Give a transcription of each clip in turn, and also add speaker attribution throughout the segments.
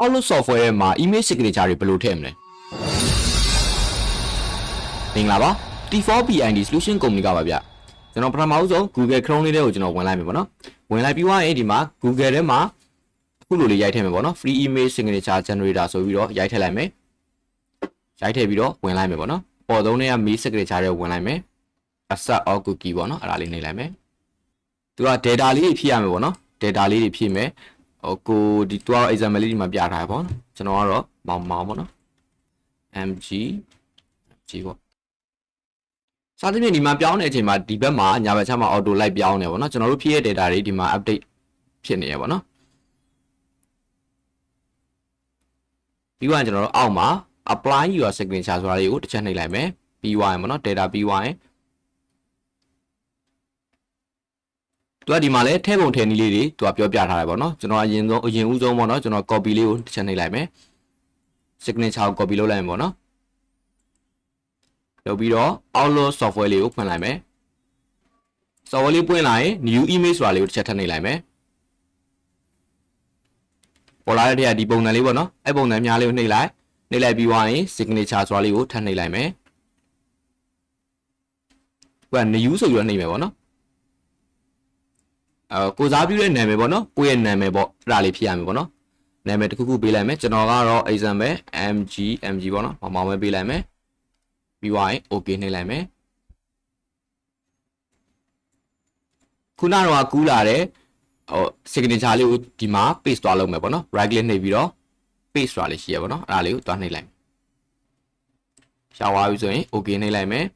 Speaker 1: Outlook software မှာ email signature တွေဘယ်လိုထည့်မလဲမင်္ဂလာပါ T4PID Solution Company ကပါဗျကျွန်တော်ပထမဦးဆုံး Google Chrome လေးတွေကိုကျွန်တော်ဝင်လိုက်ပြီပေါ့နော်ဝင်လိုက်ပြီးသွားရင်ဒီမှာ Google ထဲမှာအခုလိုလေးရိုက်ထည့်မယ်ပေါ့နော် Free Email Signature Generator ဆိုပြီးတော့ရိုက်ထည့်လိုက်မယ်ရိုက်ထည့်ပြီးတော့ဝင်လိုက်မယ်ပေါ့နော်ပေါ်သုံးတဲ့က Mail Signature တွေဝင်လိုက်မယ် Accept all cookie ပေါ့နော်အဲ့ဒါလေးနှိပ်လိုက်မယ်သူက data လေးတွေဖြည့်ရမယ်ပေါ့နော် data လေးတွေဖြည့်မယ်ကိုဒီတော့ example လေးဒီမှာပြထားရပေါ့နော်ကျွန်တော်ကတော့မောင်ပေါ့နော် mg ပေါ့စသဖြင့်ဒီမှာပြောင်းတဲ့အချိန်မှာဒီဘက်မှာညာဘက်ခြမ်းမှာ auto လိုက်ပြောင်းနေပေါ့နော်ကျွန်တော်တို့ဖြည့်ရတဲ့ data တွေဒီမှာ update ဖြစ်နေရပေါ့နော်ပြီးသွားရင်ကျွန်တော်တို့အောက်မှာ apply your signature ဆိုတာလေးကိုတစ်ချက်နှိပ်လိုက်မယ်ပြီးသွားရင်ပေါ့နော် data ပြီးသွားရင်သူကဒီမှာလဲထဲပုံထဲနည်းလေးတွေသူကပြောပြထားတယ်ပေါ့နော်ကျွန်တော်အရင်ဦးဆုံးပေါ့နော်ကျွန်တော် copy လေးကိုတစ်ချက်နှိပ်လိုက်မယ် signature ကို copy လုပ်လိုက်မယ်ပေါ့နော်လုပ်ပြီးတော့ Outlook software လေးကိုဖွင့်လိုက်မယ် software လေးပွင့်လာရင် new email ဆိုတာလေးကိုတစ်ချက်ထပ်နှိပ်လိုက်မယ်ပေါ်လာတဲ့တည်းကဒီပုံစံလေးပေါ့နော်အဲ့ပုံစံများလေးကိုနှိပ်လိုက်ပြီးသွားရင် signature ဆိုတာလေးကိုထပ်နှိပ်လိုက်မယ်ဟိုက new ဆိုပြီးတော့နှိပ်မယ်ပေါ့နော်ကိုစားပြုတဲ့နာမည်ပေါ့နော်ကိုယ့်ရဲ့နာမည်ပေါ့အဲ့ဒါလေးဖြည့်ရမယ်ပေါ့နော်နာမည်တစ်ခုခုပေးလိုက်မယ်ကျွန်တော်ကတော့ example mg ပေါ့နော်မောင်ပဲပေးလိုက်မယ်ပြီးသွားရင် okay နှိပ်လိုက်မယ်ခုနကတော့ကူးလာတဲ့signature လေးကိုဒီမှာ paste သွားလုပ်မယ်ပေါ့နော် right click နှိပ်ပြီးတော့ paste ဆိုတာလေးရှိရပေါ့နော်အဲ့ဒါလေးကိုသွားနှိပ်လိုက်မယ်ရှားသွားပြီဆိုရင် okay နှိပ်လိုက်မယ်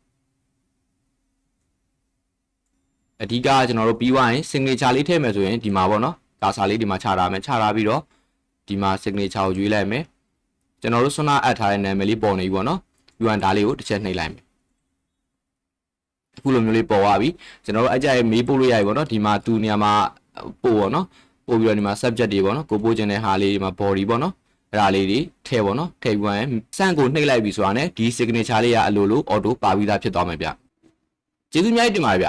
Speaker 1: အဓိကကျွန်တော်တို့ပြီးသွားရင် signature လေးထည့်မယ်ဆိုရင်ဒီမှာပေါ့နော်ကာစာလေးဒီမှာခြာထားမယ်ခြာထားပြီးတော့ဒီမှာ signature ကိုရွေးလိုက်မယ်ကျွန်တော်တို့ဆွမ်းနာအပ်ထားတဲ့နာမည်လေးပေါ်နေပြီပေါ့နော်ပြီးရင်ဒါလေးကိုတစ်ချက်နှိပ်လိုက်မယ်အခုလိုမျိုးလေးပေါ်သွားပြီကျွန်တော်တို့အကြိုက်မေးပို့လို့ရပြီပေါ့နော်ဒီမှာသူနေရာမှာပို့ပေါ့နော်ပို့ပြီးတော့ဒီမှာ subject တွေပေါ့နော်ကိုပို့ခြင်းတဲ့ဟာလေးဒီမှာ body ပေါ့နော်အဲ့ဒါလေးတွေထည့်ပေါ့နော်ထည့်ပြီးရင်စမ်းကိုနှိပ်လိုက်ပြီဆိုတာနဲ့ဒီ signature လေးကအလိုလို auto ပါပြီးသားဖြစ်သွားမယ်ဗျကျေးဇူးအများကြီးတင်ပါတယ်ဗျ